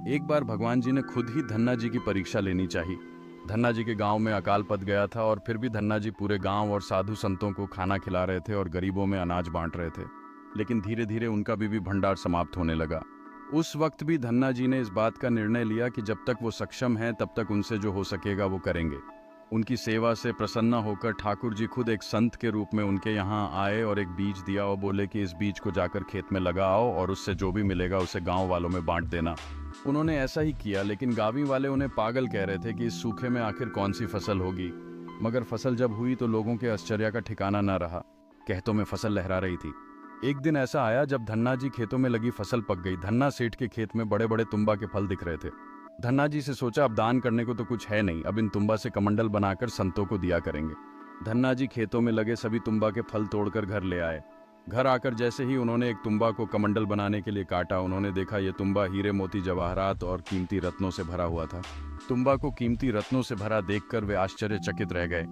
एक बार भगवान जी ने खुद ही धन्ना जी की परीक्षा लेनी चाहिए। धन्ना जी के गांव में अकाल पड़ गया था और फिर भी धन्ना जी पूरे गांव और साधु संतों को खाना खिला रहे थे और गरीबों में अनाज बांट रहे थे। लेकिन धीरे धीरे उनका भी भंडार समाप्त होने लगा। उस वक्त भी धन्ना जी ने इस बात का निर्णय लिया कि जब तक वो सक्षम हैं तब तक उनसे जो हो सकेगा वो करेंगे। उनकी सेवा से प्रसन्न होकर ठाकुर जी खुद एक संत के रूप में उनके यहाँ आए और एक बीज दिया और बोले कि इस बीज को जाकर खेत में लगाओ और उससे जो भी मिलेगा उसे गांव वालों में बांट देना। उन्होंने ऐसा ही किया, लेकिन गांवी वाले उन्हें पागल कह रहे थे कि इस सूखे में आखिर कौन सी फसल होगी। मगर फसल जब हुई तो लोगों के आश्चर्य का ठिकाना न रहा। खेतों में फसल लहरा रही थी। एक दिन ऐसा आया जब धन्ना जी खेतों में लगी फसल पक गई। धन्ना सेठ के खेत में बड़े बड़े तुम्बा के फल दिख रहे थे। धन्ना जी से सोचा, अब दान करने को तो कुछ है नहीं, अब इन तुम्बा से कमंडल बनाकर संतों को दिया करेंगे। धन्ना जी खेतों में लगे सभी तुम्बा के फल तोड़कर घर ले आए। घर आकर जैसे ही उन्होंने एक तुम्बा को कमंडल बनाने के लिए काटा, उन्होंने देखा यह तुम्बा हीरे मोती जवाहरात और कीमती रत्नों से भरा हुआ था। तुम्बा को कीमती रत्नों से भरा देखकर वे आश्चर्यचकित रह गए।